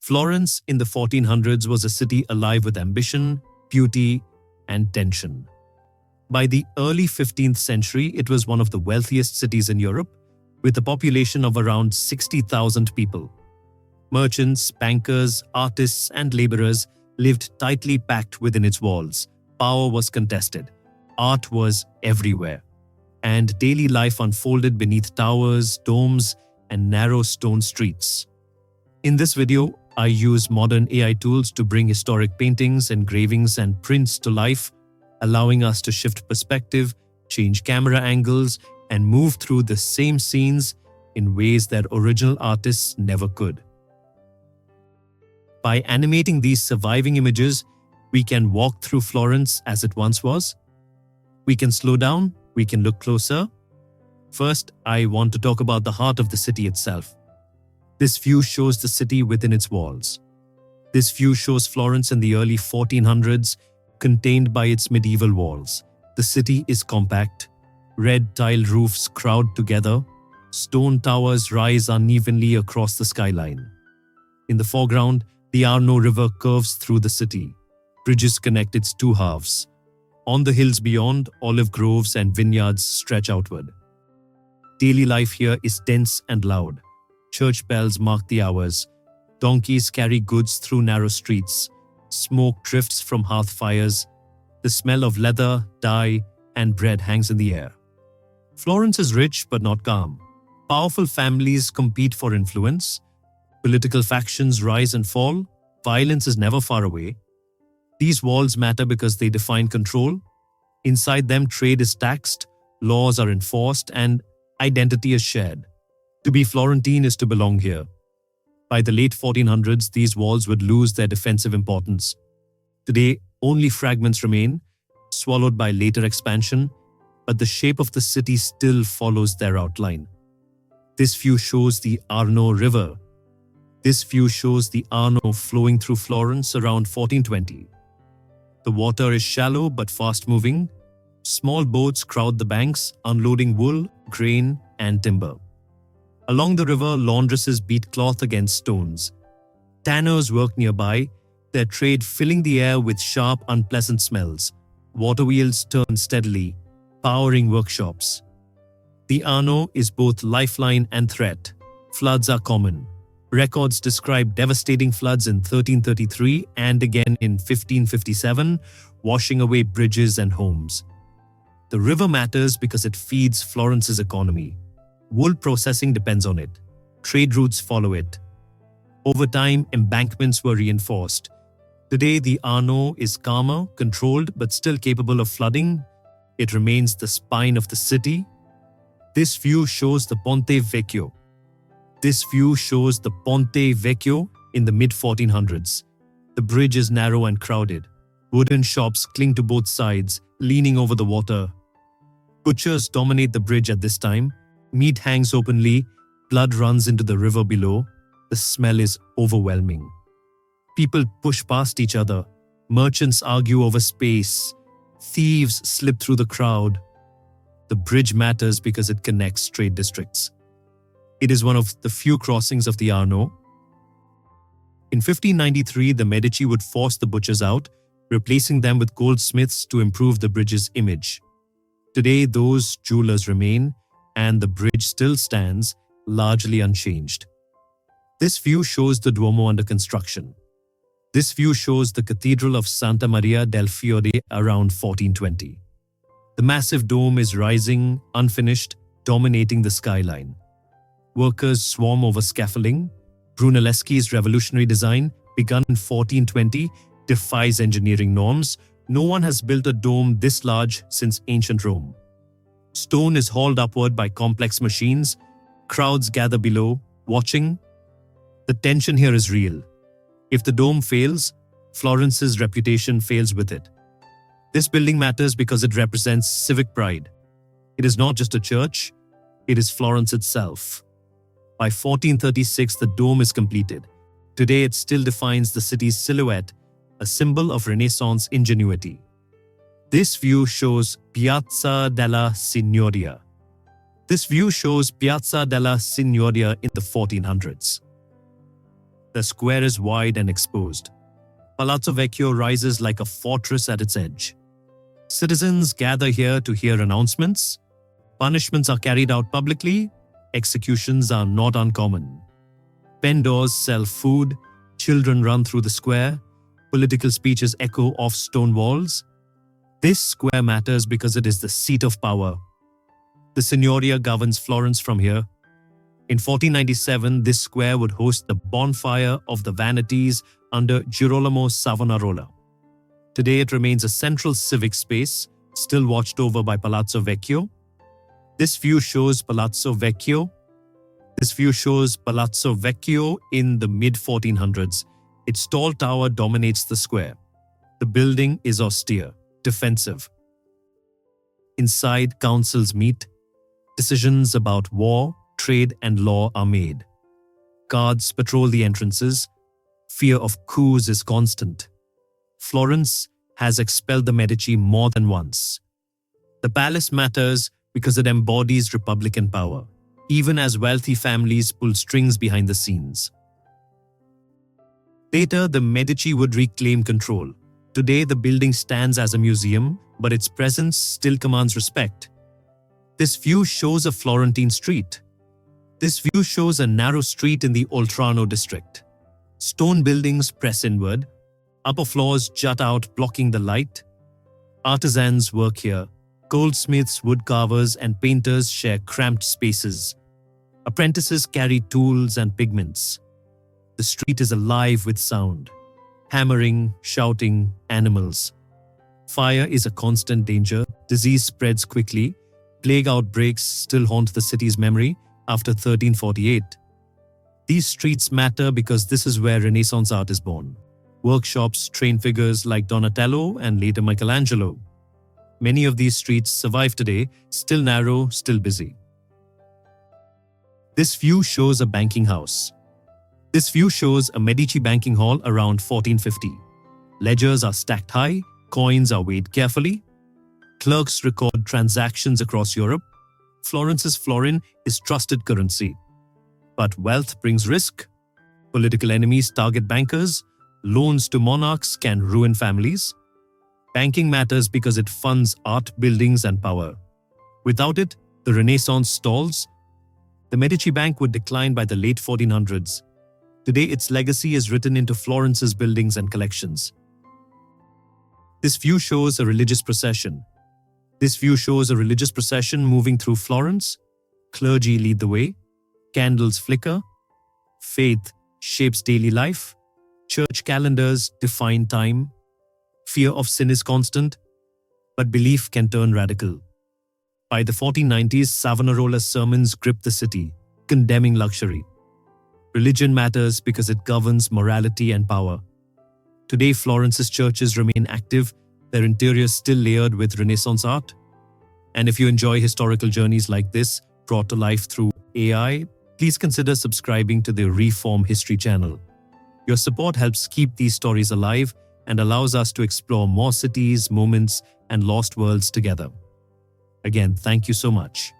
Florence in the 1400s was a city alive with ambition, beauty, and tension. By the early 15th century, it was one of the wealthiest cities in Europe, with a population of around 60,000 people. Merchants, bankers, artists, and laborers lived tightly packed within its walls. Power was contested. Art was everywhere. And daily life unfolded beneath towers, domes, and narrow stone streets. In this video, I use modern AI tools to bring historic paintings, engravings, and prints to life, allowing us to shift perspective, change camera angles, and move through the same scenes in ways that original artists never could. By animating these surviving images, we can walk through Florence as it once was. We can slow down, we can look closer. First, I want to talk about the heart of the city itself. This view shows the city within its walls. This view shows Florence in the early 1400s, contained by its medieval walls. The city is compact. Red tiled roofs crowd together. Stone towers rise unevenly across the skyline. In the foreground, the Arno River curves through the city. Bridges connect its two halves. On the hills beyond, olive groves and vineyards stretch outward. Daily life here is dense and loud. Church bells mark the hours. Donkeys carry goods through narrow streets. Smoke drifts from hearth fires. The smell of leather, dye, and bread hangs in the air. Florence is rich but not calm. Powerful families compete for influence. Political factions rise and fall. Violence is never far away. These walls matter because they define control. Inside them, trade is taxed, laws are enforced, and identity is shared. To be Florentine is to belong here. By the late 1400s, these walls would lose their defensive importance. Today, only fragments remain, swallowed by later expansion, but the shape of the city still follows their outline. This view shows the Arno River. This view shows the Arno flowing through Florence around 1420. The water is shallow but fast-moving. Small boats crowd the banks, unloading wool, grain, and timber. Along the river, laundresses beat cloth against stones. Tanners work nearby, their trade filling the air with sharp, unpleasant smells. Water wheels turn steadily, powering workshops. The Arno is both lifeline and threat. Floods are common. Records describe devastating floods in 1333 and again in 1557, washing away bridges and homes. The river matters because it feeds Florence's economy. Wool processing depends on it. Trade routes follow it. Over time, embankments were reinforced. Today, the Arno is calmer, controlled, but still capable of flooding. It remains the spine of the city. This view shows the Ponte Vecchio. This view shows the Ponte Vecchio in the mid-1400s. The bridge is narrow and crowded. Wooden shops cling to both sides, leaning over the water. Butchers dominate the bridge at this time. Meat hangs openly, blood runs into the river below. The smell is overwhelming. People push past each other. Merchants argue over space. Thieves slip through the crowd. The bridge matters because it connects trade districts. It is one of the few crossings of the Arno. In 1593, the Medici would force the butchers out, replacing them with goldsmiths to improve the bridge's image. Today, those jewelers remain, and the bridge still stands, largely unchanged. This view shows the Duomo under construction. This view shows the Cathedral of Santa Maria del Fiore around 1420. The massive dome is rising, unfinished, dominating the skyline. Workers swarm over scaffolding. Brunelleschi's revolutionary design, begun in 1420, defies engineering norms. No one has built a dome this large since ancient Rome. Stone is hauled upward by complex machines. Crowds gather below, watching. The tension here is real. If the dome fails, Florence's reputation fails with it. This building matters because it represents civic pride. It is not just a church, it is Florence itself. By 1436, the dome is completed. Today, it still defines the city's silhouette, a symbol of Renaissance ingenuity. This view shows Piazza della Signoria. This view shows Piazza della Signoria in the 1400s. The square is wide and exposed. Palazzo Vecchio rises like a fortress at its edge. Citizens gather here to hear announcements. Punishments are carried out publicly. Executions are not uncommon. Vendors sell food. Children run through the square. Political speeches echo off stone walls. This square matters because it is the seat of power. The Signoria governs Florence from here. In 1497, this square would host the bonfire of the vanities under Girolamo Savonarola. Today, it remains a central civic space, still watched over by Palazzo Vecchio. This view shows Palazzo Vecchio. In the mid-1400s. Its tall tower dominates the square. The building is austere, defensive. Inside, councils meet. Decisions about war, trade, and law are made. Guards patrol the entrances. Fear of coups is constant. Florence has expelled the Medici more than once. The palace matters because it embodies republican power, even as wealthy families pull strings behind the scenes. Later, the Medici would reclaim control. Today, the building stands as a museum, but its presence still commands respect. This view shows a Florentine street. This view shows a narrow street in the Oltrarno district. Stone buildings press inward. Upper floors jut out, blocking the light. Artisans work here. Goldsmiths, woodcarvers, and painters share cramped spaces. Apprentices carry tools and pigments. The street is alive with sound. Hammering, shouting, animals. Fire is a constant danger. Disease spreads quickly. Plague outbreaks still haunt the city's memory after 1348. These streets matter because this is where Renaissance art is born. Workshops train figures like Donatello and later Michelangelo. Many of these streets survive today, still narrow, still busy. This view shows a banking house. This view shows a Medici banking hall around 1450. Ledgers are stacked high, coins are weighed carefully. Clerks record transactions across Europe. Florence's florin is trusted currency. But wealth brings risk. Political enemies target bankers. Loans to monarchs can ruin families. Banking matters because it funds art, buildings, and power. Without it, the Renaissance stalls. The Medici Bank would decline by the late 1400s. Today, its legacy is written into Florence's buildings and collections. This view shows a religious procession. Moving through Florence. Clergy lead the way. Candles flicker. Faith shapes daily life. Church calendars define time. Fear of sin is constant, but belief can turn radical. By the 1490s, Savonarola's sermons gripped the city, condemning luxury. Religion matters because it governs morality and power. Today, Florence's churches remain active, their interiors still layered with Renaissance art. And if you enjoy historical journeys like this, brought to life through AI, please consider subscribing to the Reform History channel. Your support helps keep these stories alive and allows us to explore more cities, moments, and lost worlds together. Again, thank you so much.